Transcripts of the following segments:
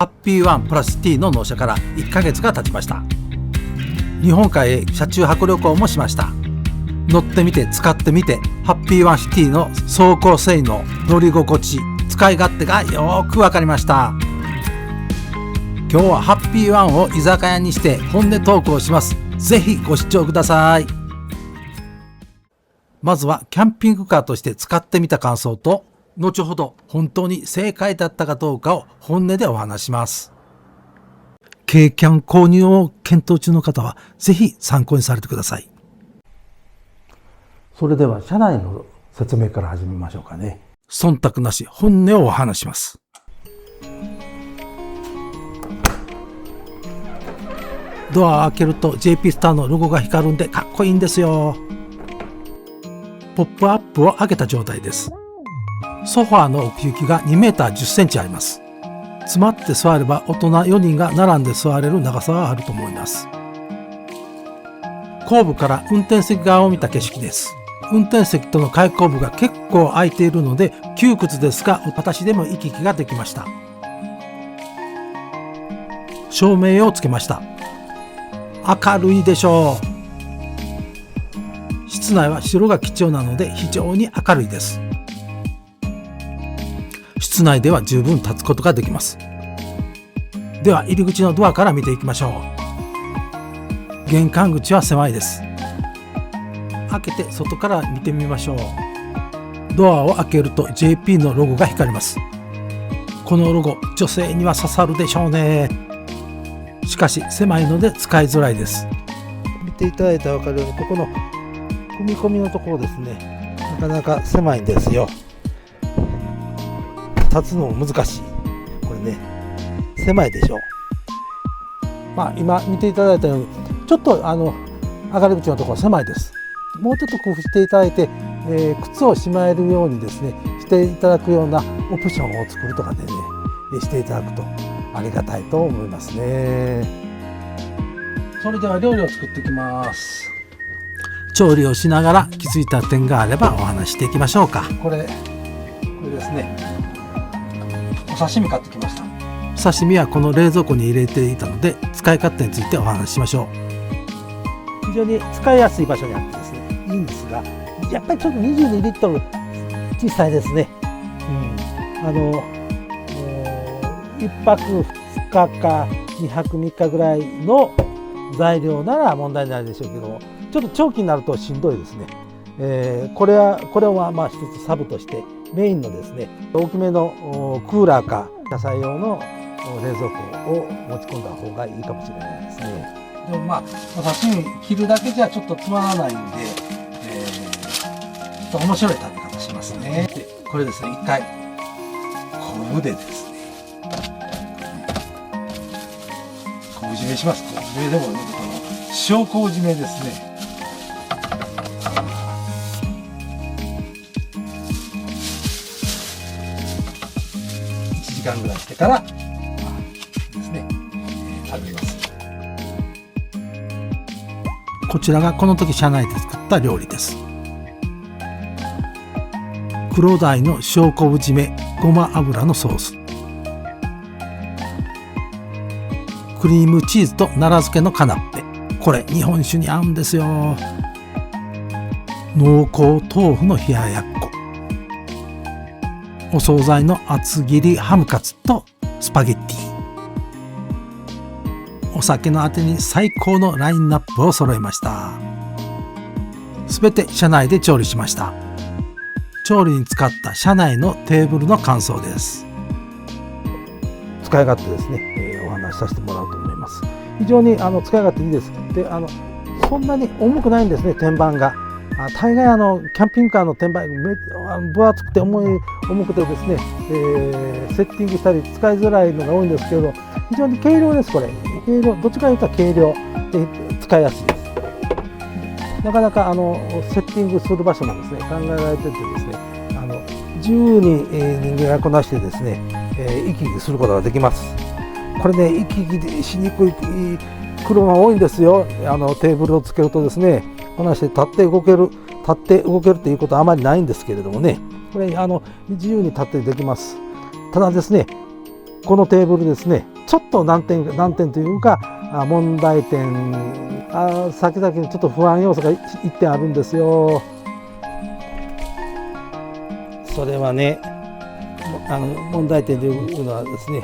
ハッピーワンプラス T の納車から1ヶ月が経ちました。日本海へ車中泊旅行もしました。乗ってみて使ってみて、ハッピーワンシティの走行性能、乗り心地、使い勝手がよーくわかりました。今日はハッピーワンを居酒屋にして本音トークをします。ぜひご視聴ください。まずはキャンピングカーとして使ってみた感想と、後ほど本当に正解だったかどうかを本音でお話します。軽キャン購入を検討中の方はぜひ参考にされてください。それでは車内の説明から始めましょうかね。忖度なし本音をお話します。ドアを開けると JP スターのロゴが光るんでかっこいいんですよ。ポップアップを開けた状態です。ソファーの奥行きが2メーター10センチあります。詰まって座れば大人4人が並んで座れる長さはあると思います。後部から運転席側を見た景色です。運転席との開口部が結構空いているので窮屈ですが、私でも行き来ができました。照明をつけました。明るいでしょう。室内は白が基調なので非常に明るいです。室内では十分立つことができます。では入り口のドアから見ていきましょう。玄関口は狭いです。開けて外から見てみましょう。ドアを開けると JP のロゴが光ります。このロゴ、女性には刺さるでしょうね。しかし狭いので使いづらいです。見ていただいたら分かるように、ここの踏み込みのところですね、なかなか狭いんですよ。立つのも難しい。これね、狭いでしょう。今見ていただいたようにちょっと上がり口のところ狭いです。もうちょっと工夫していただいて、靴をしまえるようにですねしていただくようなオプションを作るとかでねしていただくとありがたいと思いますね。それでは料理を作っていきます。調理をしながら気づいた点があればお話していきましょうか。これですね、お刺身買ってきました。刺身はこの冷蔵庫に入れていたので使い勝手についてお話ししましょう。非常に使いやすい場所にあってですねいいんですが、やっぱりちょっと22リットル小さいですね。1泊2日か2泊3日ぐらいの材料なら問題ないでしょうけど、ちょっと長期になるとしんどいですね。これは一つサブとしてメインのですね大きめのクーラーか野菜用の冷蔵庫を持ち込んだ方がいいかもしれないですね。でもお刺身切るだけじゃちょっとつまらないんで、ちょっと面白い食べ方しますね。でこれですね、一回昆布でですね昆布締めします。昆布締めでも塩昆布締めですね。1時間ぐらいしてからですね、食べます。こちらがこの時車内で作った料理です。黒鯛の塩昆布締めごま油のソース、クリームチーズと奈良漬けのカナッペ、これ日本酒に合うんですよ。濃厚豆腐の冷ややっこ、お惣菜の厚切りハムカツとスパゲッティ、お酒のあてに最高のラインナップを揃えました。すべて車内で調理しました。調理に使った車内のテーブルの感想です。使い勝手ですね、お話しさせてもらおうと思います。非常に使い勝手いいです。でそんなに重くないんですね、天板が。大概キャンピングカーの天板分厚くて重くてですね、セッティングしたり使いづらいのが多いんですけど、非常に軽量です。これ軽量、どっちかというと軽量で使いやすいです。なかなかセッティングする場所もですね考えられててですね、自由に人間がこなしてですね、行き来することができます。これね、行き来しにくい車多いんですよ。テーブルをつけるとですね、こなして立って動けるっていうことはあまりないんですけれどもね、これ自由に立ってできます。ただですね、このテーブルですね、ちょっと難点というか問題点、先々にちょっと不安要素が1点あるんですよ。それはね、問題点というのはですね、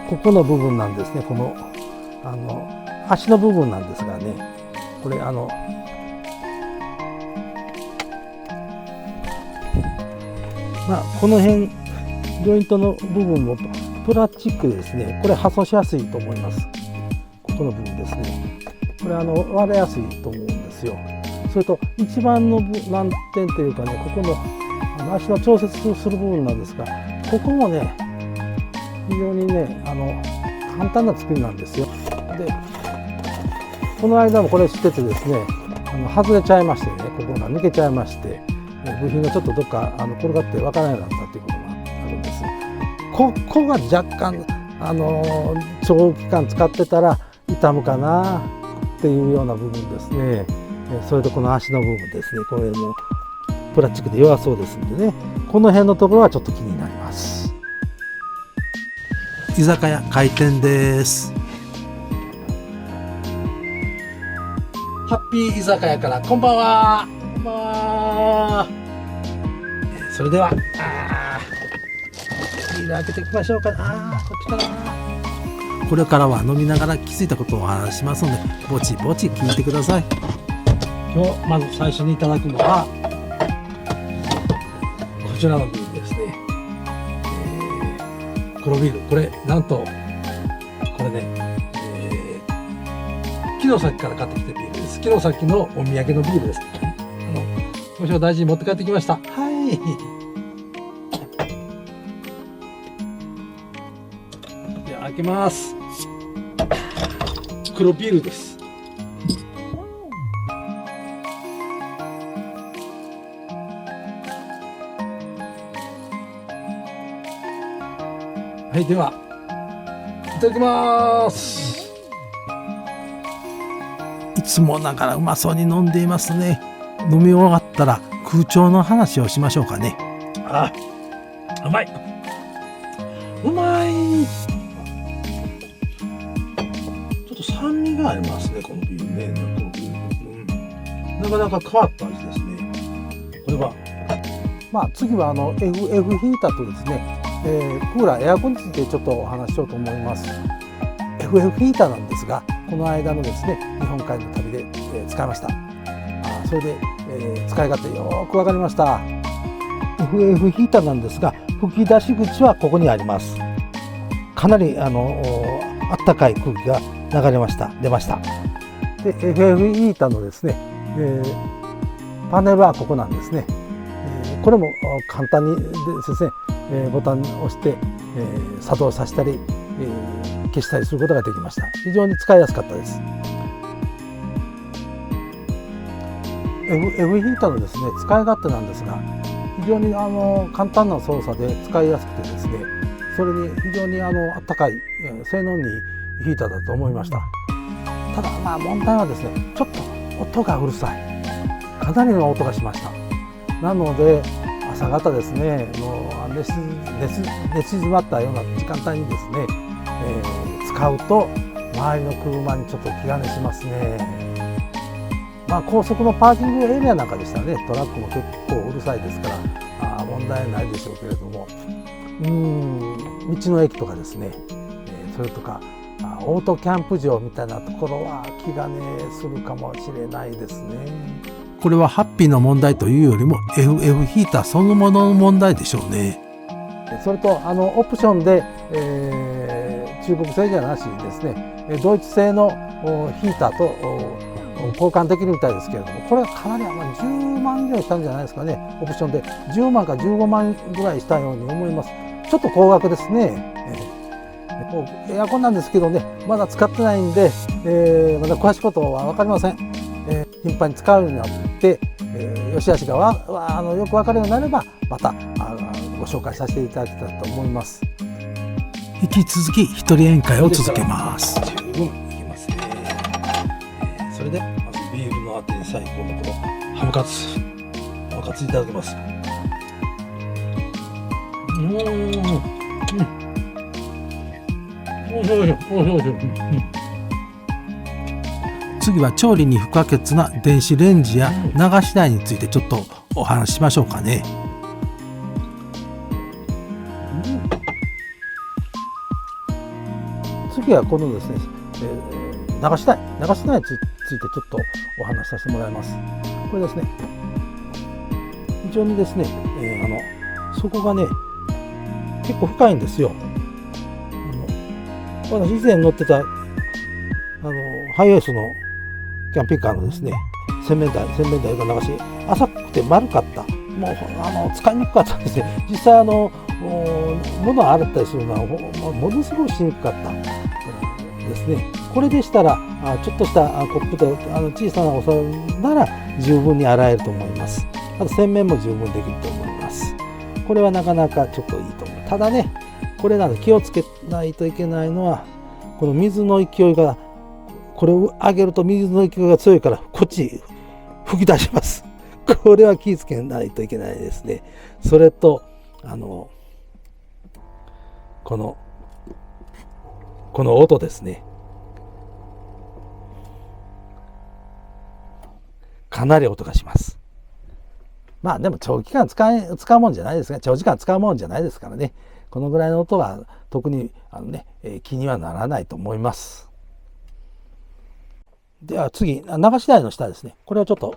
ここの部分なんですね。この足の部分なんですがね、これこの辺ジョイントの部分もプラスチックでですね、これ破損しやすいと思います。ここの部分ですね、これ割れやすいと思うんですよ。それと一番の難点というかね、ここの足の調節する部分なんですが、ここもね非常にね簡単な作りなんですよ。でこの間もこれしててですね、外れちゃいましてね、ここが抜けちゃいまして、部品がちょっとどっか転がってわからなくなったということがあるんです。ここが若干長期間使ってたら傷むかなっていうような部分ですね。それとこの足の部分ですね、これもプラスチックで弱そうですんでね、この辺のところはちょっと気になります。居酒屋開店です。ハッピー居酒屋からこんばんは。こんばんは。それではビール開けていきましょうか。こっちかな。これからは飲みながら気づいたことをお話ししますので、ぼちぼち聞いてください。今日まず最初にいただくのはこちらのビールですね。黒ビール、これなんとこれね、昨日さっきから買ってきたビールです。昨日さっきのお土産のビールです。もしも大事に持って帰ってきました。はい。では開けます。黒ビールです。はい、ではいただきます。いつもながらうまそうに飲んでいますね。飲み終わったら空調の話をしましょうかね。うまい。うまい。ちょっと酸味がありますね、このビールね。このビール、なかなか変わった味ですね。これは次はF ヒーターとですね、クーラーエアコンについてちょっとお話ししようと思います。FF ヒーターなんですが、この間のですね日本海の旅で、使いました。それで、使い勝手よく分かりました。 FF ヒーターなんですが、吹き出し口はここにあります。かなりあったかい空気が出ました。で FF ヒーターのですね、パネルはここなんですね。これも簡単にですね、ボタンを押して、作動させたり、消したりすることができました。非常に使いやすかったです。F ヒーターのですね使い勝手なんですが、非常に簡単な操作で使いやすくてですね、それに非常にあったかい、性能にいいヒーターだと思いました。ただ問題はですね、ちょっと音がうるさい。かなりの音がしました。なので朝方ですね、寝静まったような時間帯にですね、使うと周りの車にちょっと気兼ねしますね。高速のパーキングエリアなんかでしたらね、トラックも結構うるさいですから問題ないでしょうけれども、道の駅とかですね、それとかオートキャンプ場みたいなところは気兼ねするかもしれないですね。これはハッピーの問題というよりも FF ヒーターそのものの問題でしょうね。それとオプションで、中国製じゃなしにですね、ドイツ製のヒーターと交換できるみたいですけれども、これはかなり10万ぐらいしたんじゃないですかね。オプションで10万か15万ぐらいしたように思います。ちょっと高額ですね。エアコンなんですけどね、まだ使ってないんで、まだ詳しいことは分かりません。頻繁に使うようになって、良し悪しがよく分かるようになればまたご紹介させていただきたいと思います。引き続き一人宴会を続けます。十分いきますね。それでまずビールのあてに最高のこのハムカツいただきます。次は調理に不可欠な電子レンジや流し台についてちょっとお話ししましょうかね。次はこのですね、流し台についてちょっとお話しさせてもらいます。これですね、非常にですね、底がね結構深いんですよ。私以前乗ってたハイエースのキャンピングカーのですね洗面台が流し浅くて丸かった、もう使いにくかったんですね。実際物を洗ったりするのはものすごくしにくかったですね。これでしたらちょっとしたコップと小さなお皿なら十分に洗えると思います。あと洗面も十分できると思います。これはなかなかちょっといいと思う。ただね、これ気をつけないといけないのは、この水の勢いが、これを上げると水の勢いが強いからこっち吹き出します。これは気をつけないといけないですね。それとこの音ですね、かなり音がします。まあでも長時間使うもんじゃないですからね。このぐらいの音は特に気にはならないと思います。では次、流し台の下ですね。これをちょっと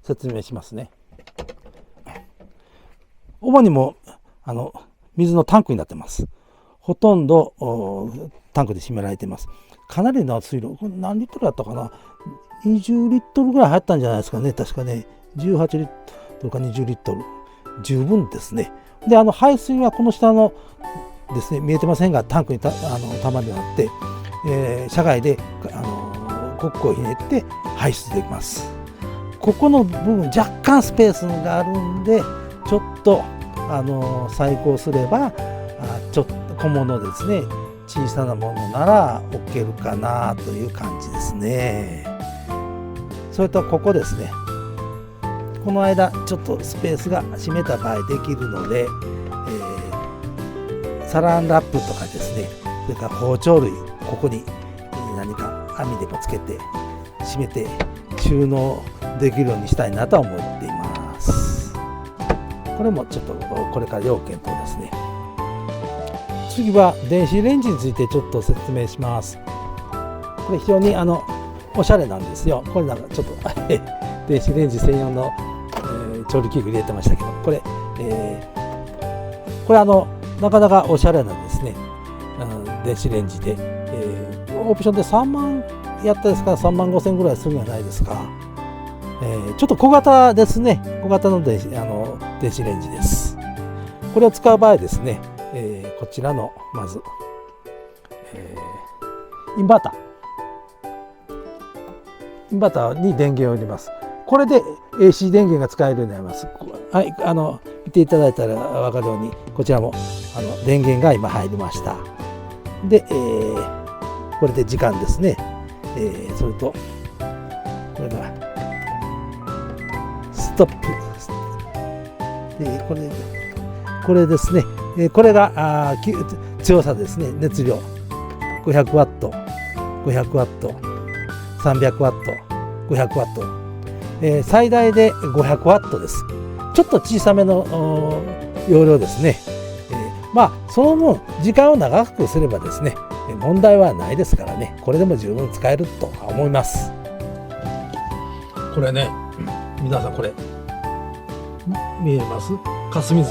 説明しますね。主にも水のタンクになってます。ほとんどタンクで占められています。かなりの水量、これ何リットルだったかな、20リットルぐらい入ったんじゃないですかね。確かね、18リットルか20リットル、十分ですね。で排水はこの下のですね、見えてませんがタンクにたまりがあって、車外でコックをひねって排出できます。ここの部分若干スペースがあるんで、ちょっと再興すればちょっと小物ですね、小さなものなら置けるかなという感じですね。それとここですね、この間ちょっとスペースが閉めた場合できるので、サランラップとかですね、それから包丁類、ここに何か網でもつけて閉めて収納できるようにしたいなと思っています。これもちょっとこれから要検討ですね。次は電子レンジについてちょっと説明します。これ非常におしゃれなんですよ。これなんかちょっと電子レンジ専用の、調理器具入れてましたけど、これなかなかおしゃれなんですね。電子レンジで、オプションで3万やったですから3万5千ぐらいするんじゃないですか。ちょっと小型ですね。小型の電子レンジです。これを使う場合ですね、こちらのまず、インバーターに電源を入れます。これで AC 電源が使えるようになります。はい、見ていただいたら分かるように、こちらも電源が今入りました。で、これで時間ですね。それとこれがストップで、これですね。これが強さですね。熱量500ワット、500ワット、300ワット、500ワット、最大で500ワットです。ちょっと小さめの容量ですね。まあその分時間を長くすればですね、問題はないですからね。これでも十分使えると思います。これね、皆さんこれ見えます？霞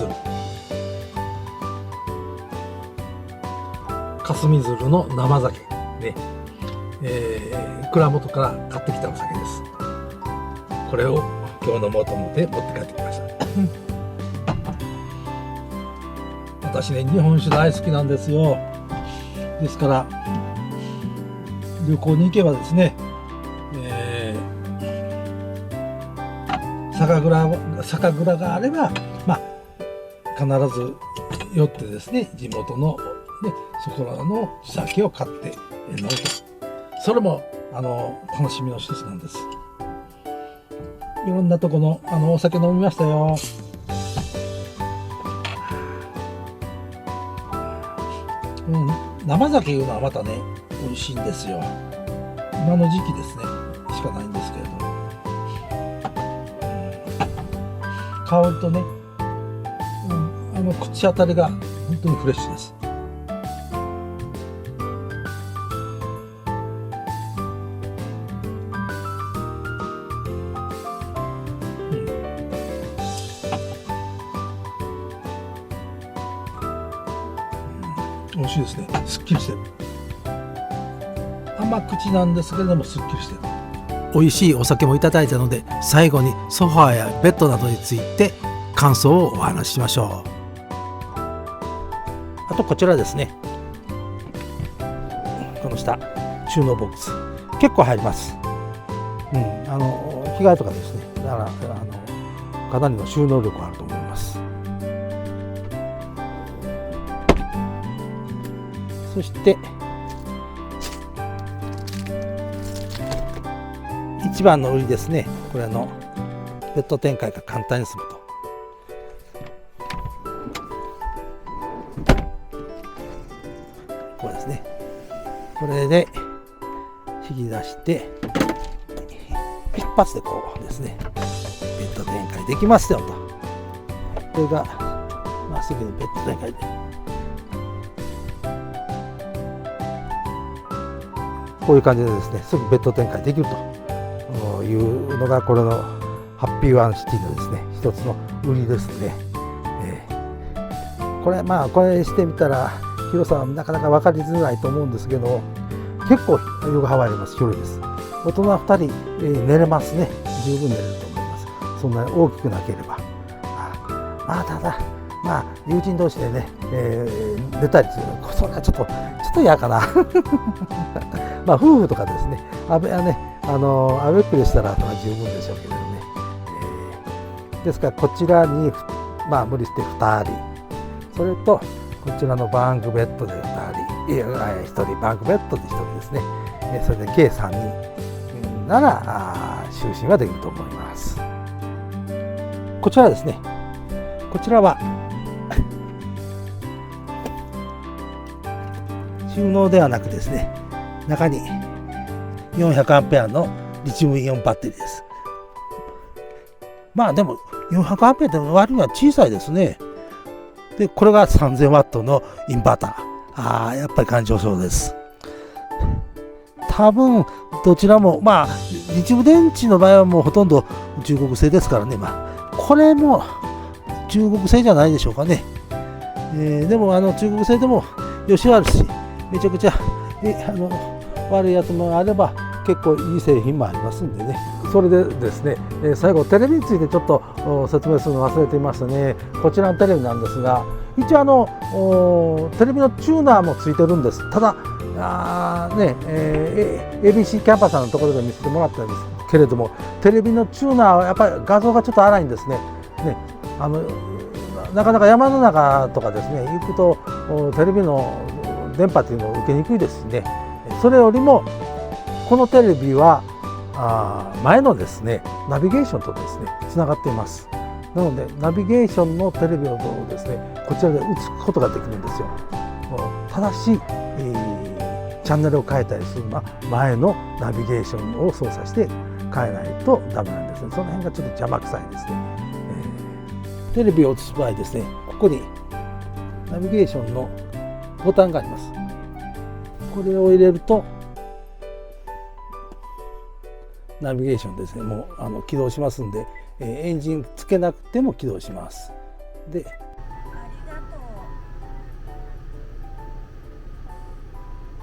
鶴の生酒ね、蔵元から買ってきたお酒です。これを今日飲もうと思って持って帰ってきました。私ね、日本酒大好きなんですよ。ですから旅行に行けばですね、酒蔵があれば、まあ必ず寄ってですね、地元のそこらの酒を買って飲むと、それも楽しみの一つなんです。いろんなとこのお酒飲みましたよ。生酒いうのはまたね美味しいんですよ。今の時期ですねしかないんですけれども、香りとね、口当たりが本当にフレッシュです。美味しいですね。すっきりしてる。甘口なんですけれどもすっきりしてる。美味しいお酒もいただいたので、最後にソファーやベッドなどについて感想をお話ししましょう。あとこちらですね、この下収納ボックス結構入ります。着替えとかですね、だからかなりの収納力あると思います。そして一番の売りですね、これのベッド展開が簡単に済むと。これですね、これで引き出して一発でこうですねベッド展開できますよと。これがまっすぐにベッド展開でこういう感じでですねすぐベッド展開できるというのがこれのハッピーワンシティのですね一つの売りですね。これしてみたら広さはなかなか分かりづらいと思うんですけど、結構横幅あります。広いです。大人2人、寝れますね。十分寝れると思います。そんなに大きくなければ。ただ友人同士でね、寝たりするのそれはちょっと嫌かな夫婦とかですね、アベックでしたら十分でしょうけどね、ですからこちらに無理して2人、それとこちらのバンクベッドで2人、1人バンクベッドで1人ですね、それで計3人なら就寝はできると思います。こちらですね、こちらは収納ではなくですね、中に400アンペアのリチウムイオンバッテリーです。でも400アンペアって割には小さいですね。でこれが3000ワットのインバーター。やっぱり頑丈そうです。多分どちらもリチウム電池の場合はもうほとんど中国製ですからね、これも中国製じゃないでしょうかね。でも中国製でもよしあるし、めちゃくちゃ悪いやつもあれば結構いい製品もありますんでね。それでですね、最後テレビについてちょっと説明するの忘れていましたね。こちらのテレビなんですが、一応テレビのチューナーもついてるんです。ただABC キャンパスのところで見せてもらったんですけれども、テレビのチューナーはやっぱり画像がちょっと荒いんですね。なかなか山の中とかですね行くとテレビの電波というのを受けにくいですしね。それよりもこのテレビは前のですねナビゲーションとですねつながっています。なのでナビゲーションのテレビをですねこちらで映すことができるんですよ。ただし、チャンネルを変えたりするのは前のナビゲーションを操作して変えないとダメなんですね。その辺がちょっと邪魔くさいですね。テレビを映す場合ですね、ここにナビゲーションのボタンがあります。これを入れるとナビゲーションですね、もう起動しますんで、エンジンつけなくても起動します。で、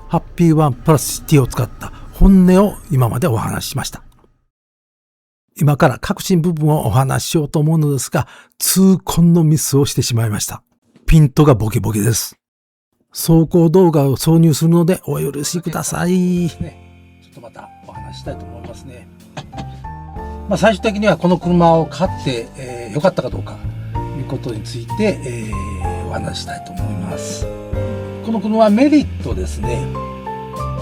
ハッピーワンプラスシティを使った本音を今までお話ししました。今から核心部分をお話ししようと思うのですが、痛恨のミスをしてしまいました。ピントがボケボケです。走行動画を挿入するのでお許しください。ちょっとまたお話ししたいと思いますね。最終的にはこの車を買って、良かったかどうかということについて、お話ししたいと思います。この車はメリットですね。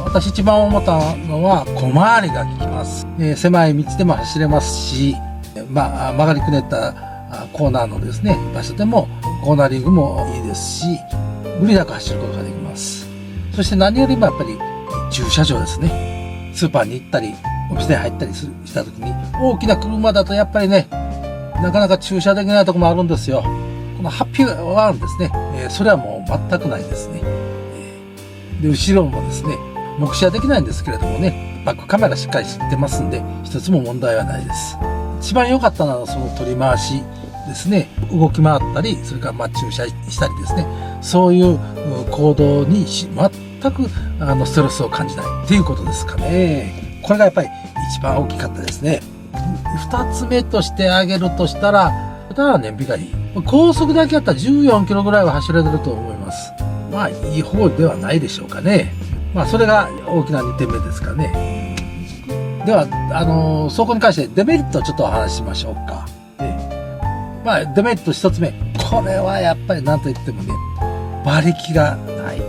私一番思ったのは小回りが利きます。狭い道でも走れますし、曲がりくねったコーナーのですね場所でもコーナリングもいいですし、無理なく走ることができます。そして何よりもやっぱり駐車場ですね。スーパーに行ったり、お店に入ったりした時に、大きな車だとやっぱりね、なかなか駐車できないところもあるんですよ。このハッピーワンですね。それはもう全くないですね。で、後ろもですね、目視はできないんですけれどもね、バックカメラしっかり知ってますんで、一つも問題はないです。一番良かったのはその取り回しですね。動き回ったり、それから駐車したりですね。そういう行動に全くストレスを感じないっていうことですかね。これがやっぱり一番大きかったですね。二つ目としてあげるとしたら燃費がいい。高速だけやったら14キロぐらいは走れてると思います。まあいい方ではないでしょうかね。まあそれが大きな2点目ですかね。では走行に関してデメリットをちょっとお話ししましょうか。まあデメリット1つ目、これはやっぱり何と言ってもね、馬力がない。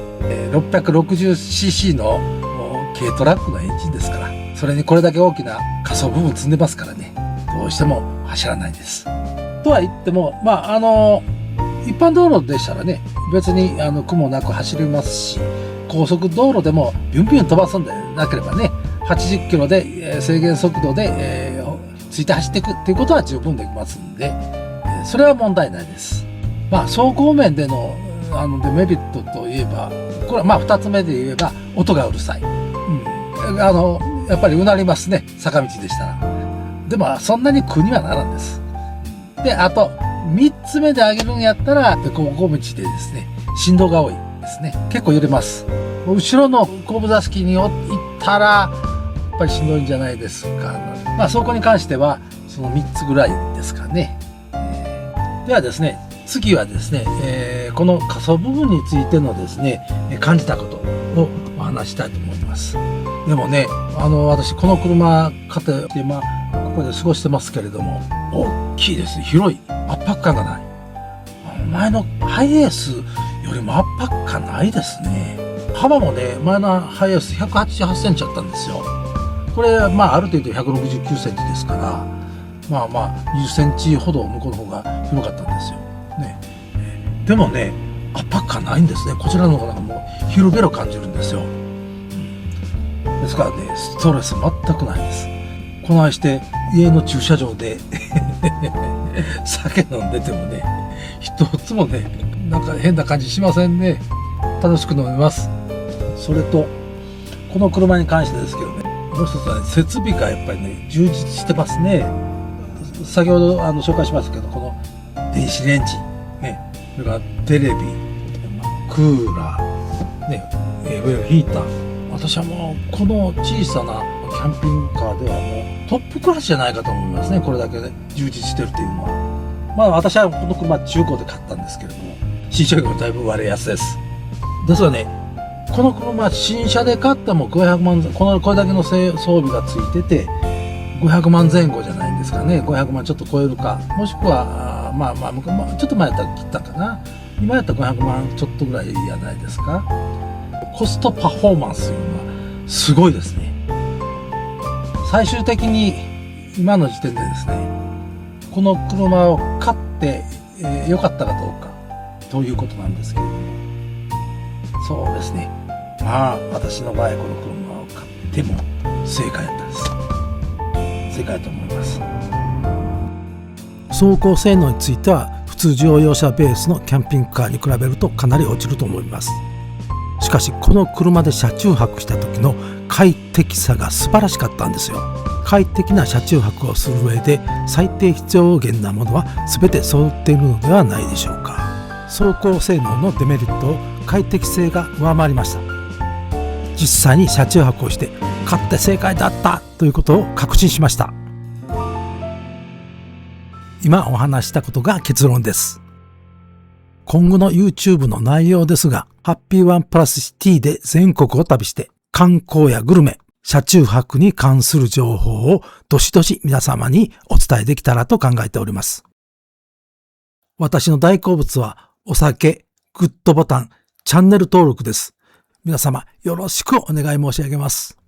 660cc の軽トラックのエンジンですから、それにこれだけ大きな下層部分積んでますからね、どうしても走らないです。とは言っても、まあ一般道路でしたらね、別に苦もなく走れますし、高速道路でもビュンビュン飛ばすんでなければね、80キロで制限速度でついて走っていくっていうことは十分できますんで、それは問題ないです。まあ走行面でのデメリットといえば、これはまあ2つ目で言えば音がうるさい。やっぱりうなりますね、坂道でしたら。でもそんなに苦にはならんです。で、あと3つ目で上げるんやったら凸凹道でですね、振動が多いですね。結構揺れます。後ろの後部座席に行ったらやっぱりしんどいんじゃないですか。まあそこに関してはその3つぐらいですかね。ではですね、次はですね、この下層部分についてのですね、感じたことをお話したいと思います。でもね、私この車買って今ここで過ごしてますけれども、大きいです。広い。圧迫感がない。前のハイエースよりも圧迫感ないですね。幅もね、前のハイエース188センチあったんですよ。これまあある程度169センチですから、まあ20センチほど向こうの方が広かったんですよ。ね。でもね、圧迫感ないんですね。こちらの方がもう広々感じるんですよ。ですからね、ストレス全くないです。この愛して家の駐車場で酒飲んでてもね、一つもね、なんか変な感じしませんね。楽しく飲めます。それとこの車に関してですけどね、もう一つはね、設備がやっぱりね、充実してますね。先ほど紹介しましたけど、この電子レンジね、それからテレビ、クーラーね、ウェルヒーター。私はもうこの小さなキャンピングカーではもうトップクラスじゃないかと思いますね。これだけで充実してるっていうのは。まあ私はこの車中古で買ったんですけれども、新車よりもだいぶ割れ安です。ですがね、この車新車で買っても500万、これだけの装備がついてて500万前後じゃないんですかね。500万ちょっと超えるか、もしくはちょっと前やったら切ったかな。今やったら500万ちょっとぐらいじゃないですか。コストパフォーマンスというのはすごいですね。最終的に今の時点でですね、この車を買って良かったかどうかということなんですけれども、そうですね、まあ私の場合この車を買っても正解だったです。正解だと思います。走行性能については普通乗用車ベースのキャンピングカーに比べるとかなり落ちると思います。しかしこの車で車中泊した時の快適さが素晴らしかったんですよ。快適な車中泊をする上で最低必要限なものは全て揃っているのではないでしょうか。走行性能のデメリットを快適性が上回りました。実際に車中泊をして買って正解だったということを確信しました。今お話したことが結論です。今後の YouTube の内容ですが、ハッピーワンプラスシティで全国を旅して観光やグルメ、車中泊に関する情報をどしどし皆様にお伝えできたらと考えております。私の大好物はお酒、グッドボタン、チャンネル登録です。皆様よろしくお願い申し上げます。